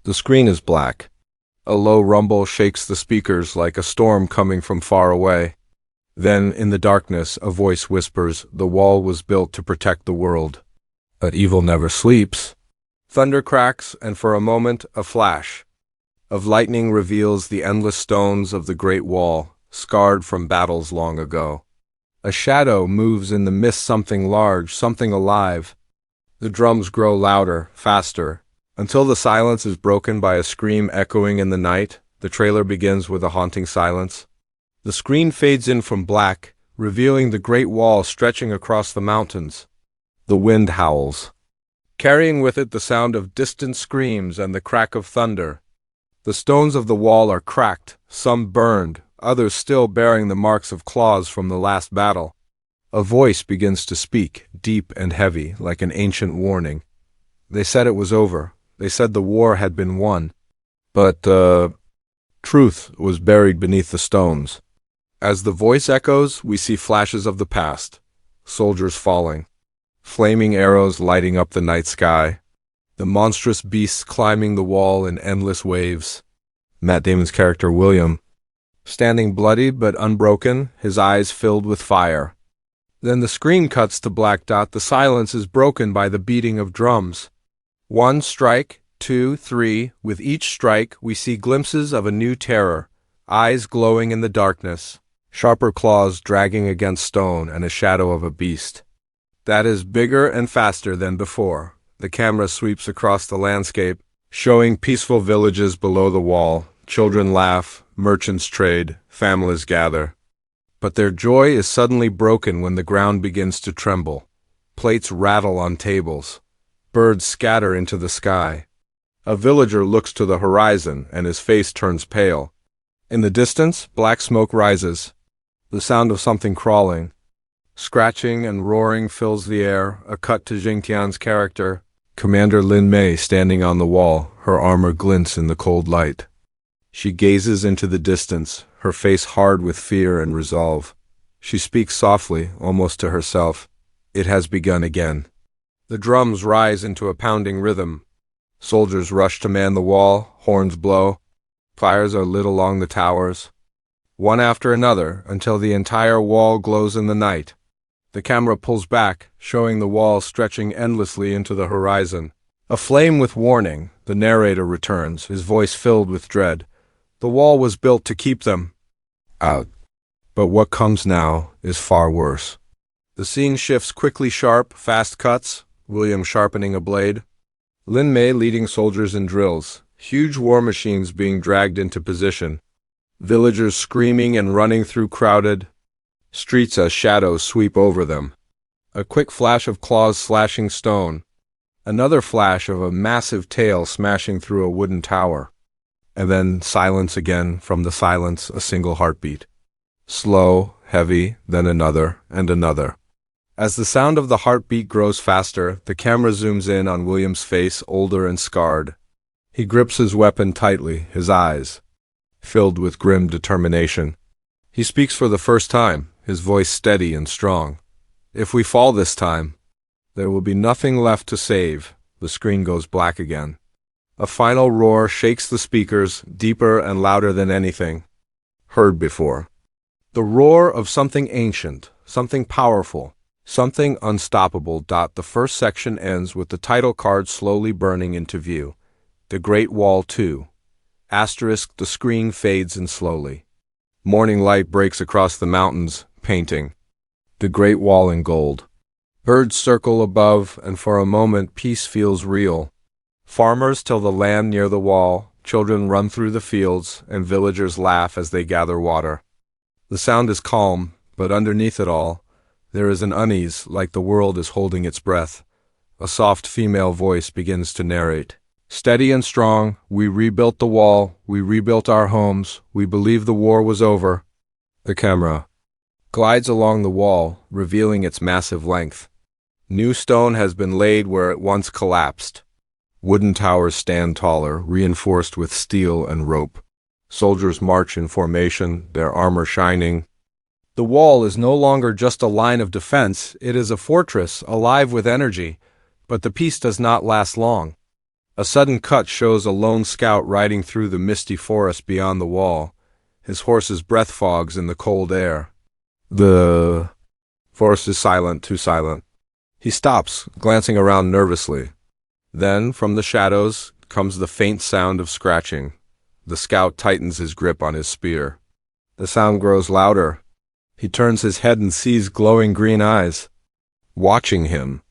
The screen is black. A low rumble shakes the speakers like a storm coming from far away. Then, in the darkness, a voice whispers, "The wall was built to protect the world. But evil never sleeps." Thunder cracks, and for a moment, a flash of lightning reveals the endless stones of the Great Wall, scarred from battles long ago. A shadow moves in the mist, something large, something alive. The drums grow louder, faster, until the silence is broken by a scream echoing in the night. The trailer begins with a haunting silence. The screen fades in from black, revealing the Great Wall stretching across the mountains. The wind howls, carrying with it the sound of distant screams and the crack of thunder. The stones of the wall are cracked, some burned, others still bearing the marks of claws from the last battle. A voice begins to speak, deep and heavy, like an ancient warning. They said it was over. They said the war had been won. But, truth was buried beneath the stones. As the voice echoes, we see flashes of the past. Soldiers falling. Flaming arrows lighting up the night sky. The monstrous beasts climbing the wall in endless waves. Matt Damon's character, William, standing bloodied but unbroken, his eyes filled with fire. Then the screen cuts to black dot. The silence is broken by the beating of drums. 1 strike, 2, 3. With each strike, we see glimpses of a new terror, eyes glowing in the darkness, sharper claws dragging against stone, and a shadow of a beast that is bigger and faster than before. The camera sweeps across the landscape, showing peaceful villages below the wall. Children laugh, merchants trade, families gather. But their joy is suddenly broken when the ground begins to tremble. Plates rattle on tables. Birds scatter into the sky. A villager looks to the horizon, and his face turns pale. In the distance, black smoke rises. The sound of something crawling, scratching and roaring fills the air. A cut to Jing Tian's character, Commander Lin Mae, standing on the wall. Her armor glints in the cold light. She gazes into the distance, her face hard with fear and resolve. She speaks softly, almost to herself. It has begun again. The drums rise into a pounding rhythm. Soldiers rush to man the wall, horns blow. Fires are lit along the towers, one after another, until the entire wall glows in the night. The camera pulls back, showing the wall stretching endlessly into the horizon. Aflame with warning, the narrator returns, his voice filled with dread. The wall was built to keep them out. But what comes now is far worse. The scene shifts quickly, sharp, fast cuts. William sharpening a blade. Lin Mae leading soldiers in drills. Huge war machines being dragged into position. Villagers screaming and running through crowded streets as shadows sweep over them. A quick flash of claws slashing stone. Another flash of a massive tail smashing through a wooden tower. And then silence again. From the silence, a single heartbeat. Slow, heavy, then another, and another. As the sound of the heartbeat grows faster, the camera zooms in on William's face, older and scarred. He grips his weapon tightly, his eyes filled with grim determination. He speaks for the first time, his voice steady and strong. "If we fall this time, there will be nothing left to save." The screen goes black again. A final roar shakes the speakers, deeper and louder than anything heard before. The roar of something ancient, something powerful, something unstoppable. The first section ends with the title card slowly burning into view. The Great Wall 2. Asterisk, the screen fades in slowly. Morning light breaks across the mountains, painting the Great Wall in gold. Birds circle above, and for a moment peace feels real. Farmers till the land near the wall, children run through the fields, and villagers laugh as they gather water. The sound is calm, but underneath it all, there is an unease, like the world is holding its breath. A soft female voice begins to narrate. "Steady and strong, we rebuilt the wall, we rebuilt our homes, we believe the war was over." The camera glides along the wall, revealing its massive length. New stone has been laid where it once collapsed. Wooden towers stand taller, reinforced with steel and rope. Soldiers march in formation, their armor shining. The wall is no longer just a line of defense, it is a fortress, alive with energy. But the peace does not last long. A sudden cut shows a lone scout riding through the misty forest beyond the wall. His horse's breath fogs in the cold air. The forest is silent, too silent. He stops, glancing around nervously. Then, from the shadows, comes the faint sound of scratching. The scout tightens his grip on his spear. The sound grows louder. He turns his head and sees glowing green eyes, watching him.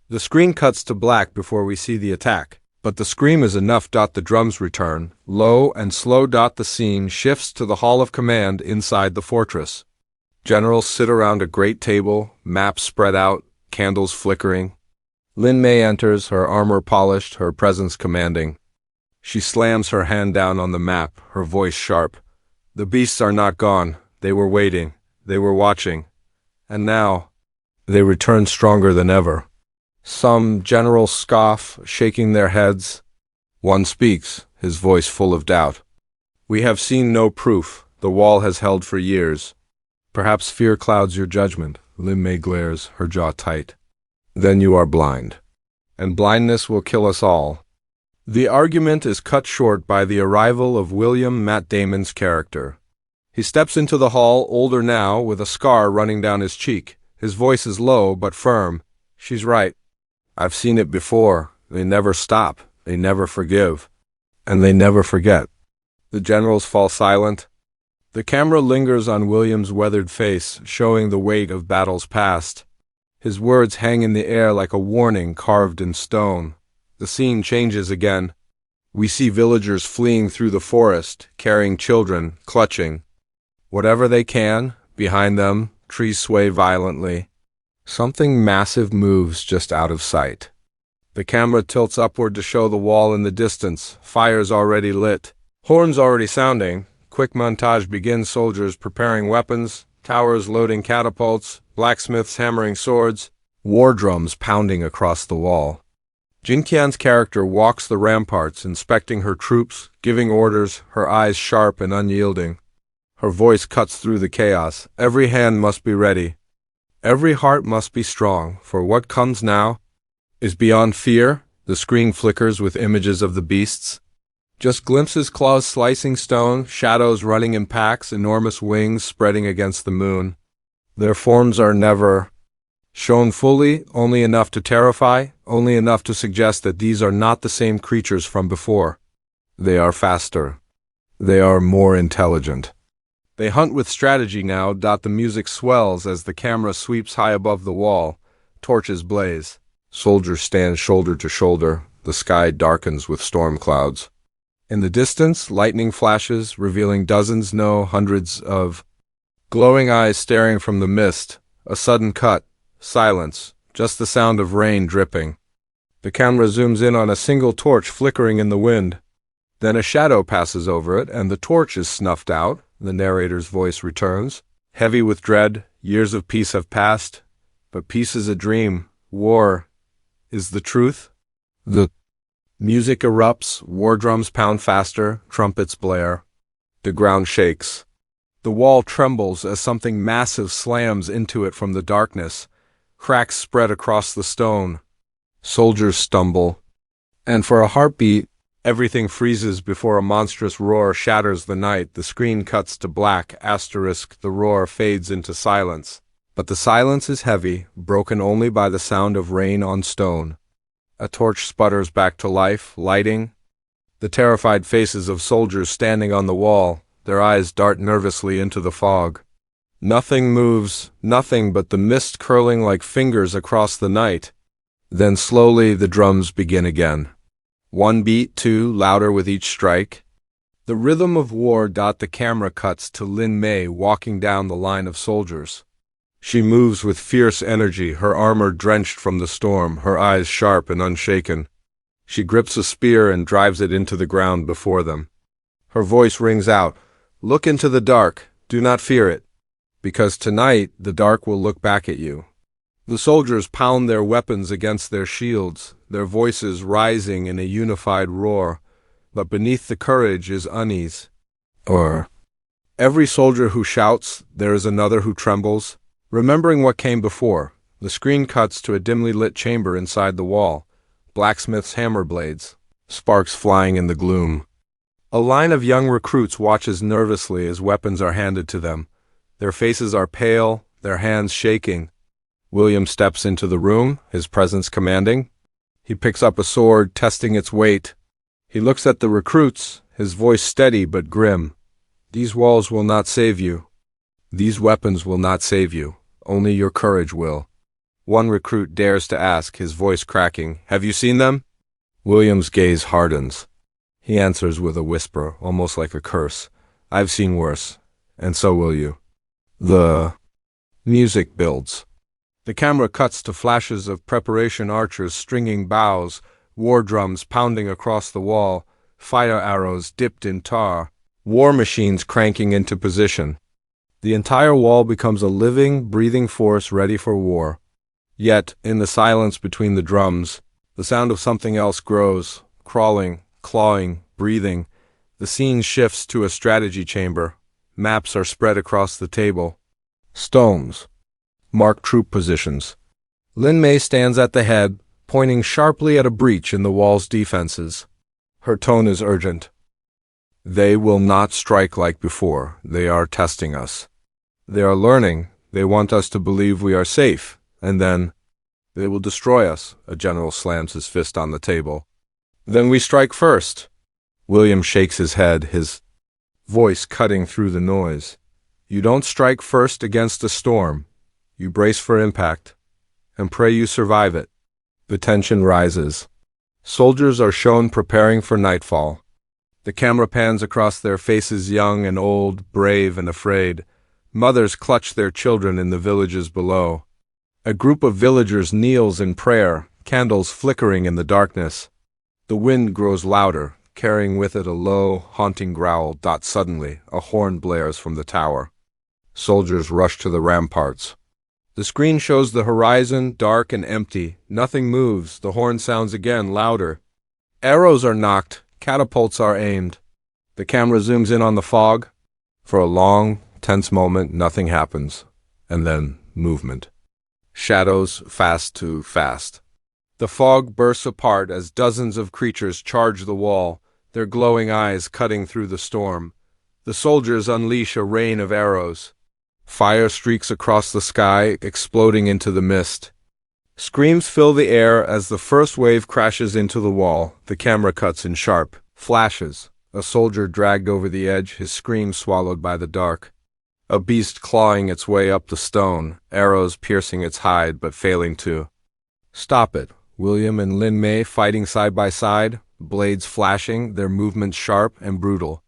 The screen cuts to black before we see the attack, but the scream is enough. The drums return, low and slow. The scene shifts to the hall of command inside the fortress. Generals sit around a great table, maps spread out, candles flickering. Lin Mae enters, her armor polished, her presence commanding. She slams her hand down on the map, her voice sharp. The beasts are not gone. They were waiting. They were watching. And now, they return stronger than ever. Some generals scoff, shaking their heads. One speaks, his voice full of doubt. We have seen no proof. The wall has held for years. Perhaps fear clouds your judgment. Lin Mae glares, her jaw tight. Then you are blind. And blindness will kill us all. The argument is cut short by the arrival of Matt Damon's character. He steps into the hall, older now, with a scar running down his cheek. His voice is low but firm. She's right. I've seen it before. They never stop. They never forgive. And they never forget. The generals fall silent. The camera lingers on William's weathered face, showing the weight of battles past. His words hang in the air like a warning carved in stone. The scene changes again. We see villagers fleeing through the forest, carrying children, clutching whatever they can. Behind them, trees sway violently. Something massive moves just out of sight. The camera tilts upward to show the wall in the distance, fires already lit, horns already sounding. Quick montage begins, soldiers preparing weapons, towers loading catapults, blacksmiths hammering swords, war drums pounding across the wall. Jing Tian's character walks the ramparts, inspecting her troops, giving orders, her eyes sharp and unyielding. Her voice cuts through the chaos. Every hand must be ready. Every heart must be strong, for what comes now is beyond fear. The screen flickers with images of the beasts. Just glimpses, claws slicing stone, shadows running in packs, enormous wings spreading against the moon. Their forms are never shown fully, only enough to terrify, only enough to suggest that these are not the same creatures from before. They are faster. They are more intelligent. They hunt with strategy now. The music swells as the camera sweeps high above the wall. Torches blaze. Soldiers stand shoulder to shoulder. The sky darkens with storm clouds. In the distance, lightning flashes, revealing dozens, no, hundreds of glowing eyes staring from the mist. A sudden cut. Silence. Just the sound of rain dripping. The camera zooms in on a single torch flickering in the wind. Then a shadow passes over it, and the torch is snuffed out. The narrator's voice returns. Heavy with dread, years of peace have passed. But peace is a dream. War is the truth. The music erupts, war drums pound faster, trumpets blare. The ground shakes. The wall trembles as something massive slams into it from the darkness. Cracks spread across the stone. Soldiers stumble. And for a heartbeat, everything freezes before a monstrous roar shatters the night. The screen cuts to black, asterisk, the roar fades into silence. But the silence is heavy, broken only by the sound of rain on stone. A torch sputters back to life, lighting the terrified faces of soldiers standing on the wall. Their eyes dart nervously into the fog. Nothing moves, nothing but the mist curling like fingers across the night. Then slowly the drums begin again. One beat, two, louder with each strike. The rhythm of war. The camera cuts to Lin Mae walking down the line of soldiers. She moves with fierce energy, her armor drenched from the storm, her eyes sharp and unshaken. She grips a spear and drives it into the ground before them. Her voice rings out, "Look into the dark, do not fear it, because tonight the dark will look back at you." The soldiers pound their weapons against their shields, their voices rising in a unified roar, but beneath the courage is unease. Every soldier who shouts, there is another who trembles. Remembering what came before, the screen cuts to a dimly lit chamber inside the wall. Blacksmith's hammer blades sparks flying in the gloom. A line of young recruits watches nervously as weapons are handed to them. Their faces are pale, their hands shaking. William steps into the room, his presence commanding. He picks up a sword, testing its weight. He looks at the recruits, his voice steady but grim. These walls will not save you. These weapons will not save you. Only your courage will. One recruit dares to ask, his voice cracking, "Have you seen them?" William's gaze hardens. He answers with a whisper, almost like a curse. "I've seen worse, and so will you." The music builds. The camera cuts to flashes of preparation archers stringing bows, war drums pounding across the wall, fire arrows dipped in tar, war machines cranking into position. The entire wall becomes a living, breathing force ready for war. Yet, in the silence between the drums, the sound of something else grows, crawling, clawing, breathing. The scene shifts to a strategy chamber. Maps are spread across the table. Stones mark troop positions. Lin Mae stands at the head, pointing sharply at a breach in the wall's defenses. Her tone is urgent. They will not strike like before. They are testing us. They are learning. They want us to believe we are safe. And then, they will destroy us. A general slams his fist on the table. Then we strike first. William shakes his head, his voice cutting through the noise. You don't strike first against a storm. You brace for impact, and pray you survive it. The tension rises. Soldiers are shown preparing for nightfall. The camera pans across their faces, young and old, brave and afraid. Mothers clutch their children in the villages below. A group of villagers kneels in prayer, candles flickering in the darkness. The wind grows louder, carrying with it a low, haunting growl. Suddenly, a horn blares from the tower. Soldiers rush to the ramparts. The screen shows the horizon, dark and empty. Nothing moves. The horn sounds again, louder. Arrows are knocked. Catapults are aimed. The camera zooms in on the fog. For a long, tense moment, nothing happens. And then, movement. Shadows fast to fast. The fog bursts apart as dozens of creatures charge the wall, their glowing eyes cutting through the storm. The soldiers unleash a rain of arrows. Fire streaks across the sky, exploding into the mist. Screams fill the air as the first wave crashes into the wall. The camera cuts in sharp flashes. A soldier dragged over the edge, his scream swallowed by the dark. A beast clawing its way up the stone, arrows piercing its hide but failing to stop it. William and Lin Mae fighting side by side, blades flashing, their movements sharp and brutal.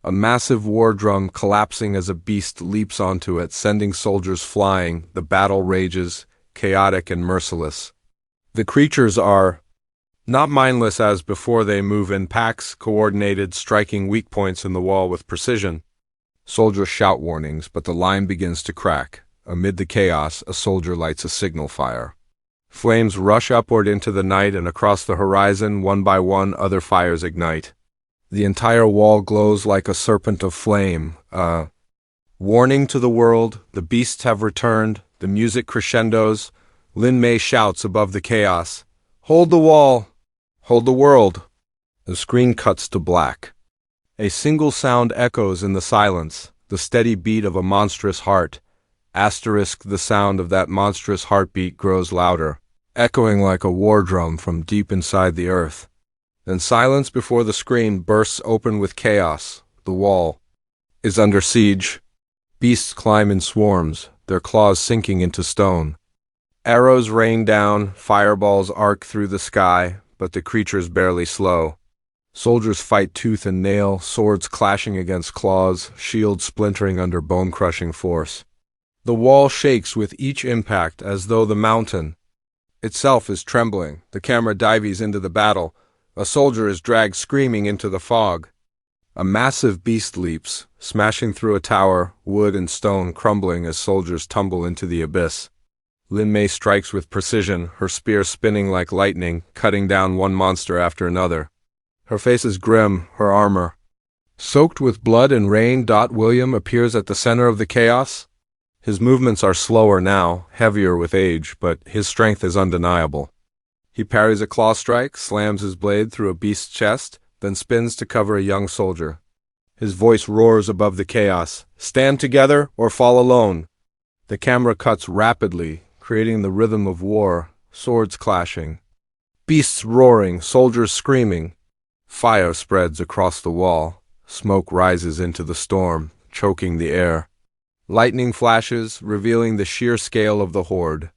A massive war drum collapsing as a beast leaps onto it, sending soldiers flying. The battle rages, chaotic and merciless. The creatures are not mindless as before. They move in packs, coordinated, striking weak points in the wall with precision. Soldiers shout warnings, but the line begins to crack. Amid the chaos, a soldier lights a signal fire. Flames rush upward into the night, and across the horizon, one by one, other fires ignite. The entire wall glows like a serpent of flame. Warning to the world, the beasts have returned. The music crescendos. Lin Mae shouts above the chaos, "Hold the wall! Hold the world!" The screen cuts to black. A single sound echoes in the silence, the steady beat of a monstrous heart. Asterisk, the sound of that monstrous heartbeat grows louder, echoing like a war drum from deep inside the earth. Then silence before the screen bursts open with chaos. The wall is under siege. Beasts climb in swarms, their claws sinking into stone. Arrows rain down, fireballs arc through the sky, but the creatures barely slow. Soldiers fight tooth and nail, swords clashing against claws, shields splintering under bone-crushing force. The wall shakes with each impact as though the mountain itself is trembling. The camera dives into the battle. A soldier is dragged screaming into the fog. A massive beast leaps, smashing through a tower, wood and stone crumbling as soldiers tumble into the abyss. Lin Mae strikes with precision, her spear spinning like lightning, cutting down one monster after another. Her face is grim, her armor soaked with blood and rain. William appears at the center of the chaos. His movements are slower now, heavier with age, but his strength is undeniable. He parries a claw strike, slams his blade through a beast's chest, then spins to cover a young soldier. His voice roars above the chaos. Stand together or fall alone. The camera cuts rapidly, creating the rhythm of war, swords clashing. Beasts roaring, soldiers screaming. Fire spreads across the wall. Smoke rises into the storm, choking the air. Lightning flashes, revealing the sheer scale of the horde.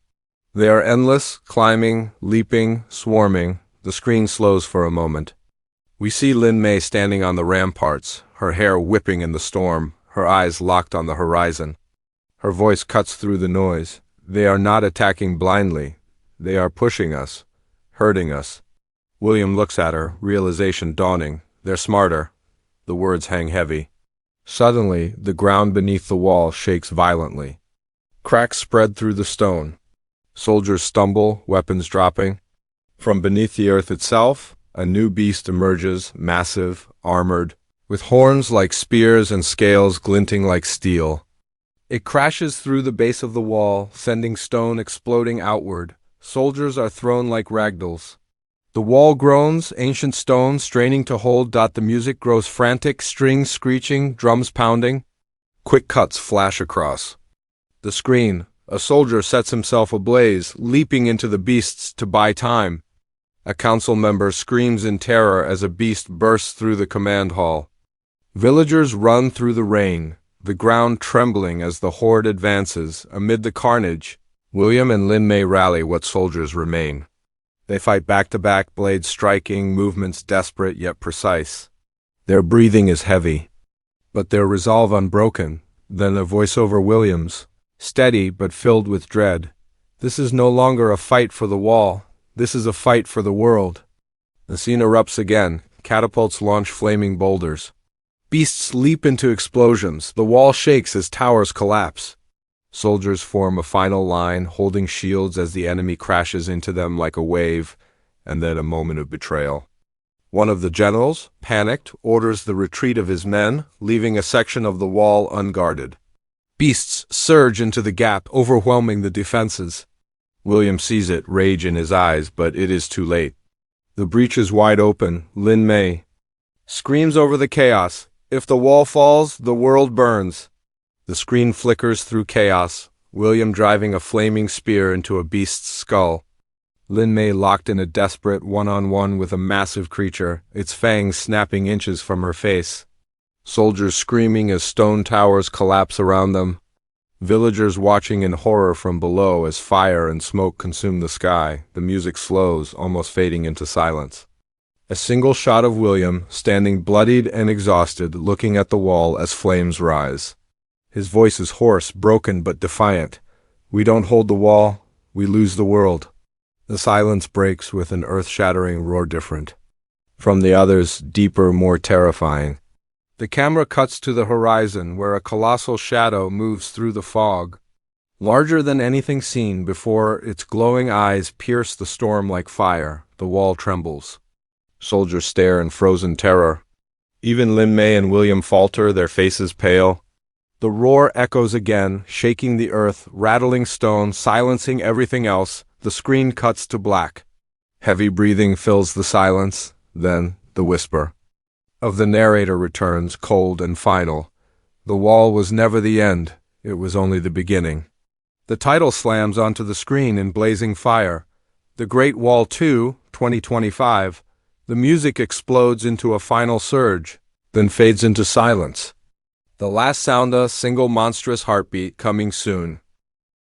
They are endless, climbing, leaping, swarming. The screen slows for a moment. We see Lin Mae standing on the ramparts, her hair whipping in the storm, her eyes locked on the horizon. Her voice cuts through the noise. They are not attacking blindly. They are pushing us, hurting us. William looks at her, realization dawning. They're smarter. The words hang heavy. Suddenly, the ground beneath the wall shakes violently. Cracks spread through the stone. Soldiers stumble, weapons dropping. From beneath the earth itself, a new beast emerges, massive, armored, with horns like spears and scales glinting like steel. It crashes through the base of the wall, sending stone exploding outward. Soldiers are thrown like ragdolls. The wall groans, ancient stone straining to hold. The music grows frantic, strings screeching, drums pounding. Quick cuts flash across the screen. A soldier sets himself ablaze, leaping into the beasts to buy time. A council member screams in terror as a beast bursts through the command hall. Villagers run through the rain, the ground trembling as the horde advances. Amid the carnage, William and Lin Mae rally what soldiers remain. They fight back-to-back, blades striking, movements desperate yet precise. Their breathing is heavy, but their resolve unbroken. Then a voice over William's, steady but filled with dread. This is no longer a fight for the wall. This is a fight for the world. The scene erupts again. Catapults launch flaming boulders. Beasts leap into explosions. The wall shakes as towers collapse. Soldiers form a final line, holding shields as the enemy crashes into them like a wave, and then a moment of betrayal. One of the generals, panicked, orders the retreat of his men, leaving a section of the wall unguarded. Beasts surge into the gap, overwhelming the defenses. William sees it, rage in his eyes, but it is too late. The breach is wide open. Lin Mae screams over the chaos. If the wall falls, the world burns. The screen flickers through chaos, William driving a flaming spear into a beast's skull. Lin Mae locked in a desperate one-on-one with a massive creature, its fangs snapping inches from her face. Soldiers screaming as stone towers collapse around them. Villagers watching in horror from below as fire and smoke consume the sky. The music slows, almost fading into silence. A single shot of William, standing bloodied and exhausted, looking at the wall as flames rise. His voice is hoarse, broken, but defiant. We don't hold the wall, we lose the world. The silence breaks with an earth-shattering roar different from the others, deeper, more terrifying. The camera cuts to the horizon, where a colossal shadow moves through the fog. Larger than anything seen before, its glowing eyes pierce the storm like fire. The wall trembles. Soldiers stare in frozen terror. Even Lin Mae and William falter, their faces pale. The roar echoes again, shaking the earth, rattling stone, silencing everything else. The screen cuts to black. Heavy breathing fills the silence. Then, the whisper of the narrator returns, cold and final. The wall was never the end. It was only the beginning. The title slams onto the screen in blazing fire. The Great Wall 2, 2025. The music explodes into a final surge, then fades into silence. The last sound, a single monstrous heartbeat coming soon.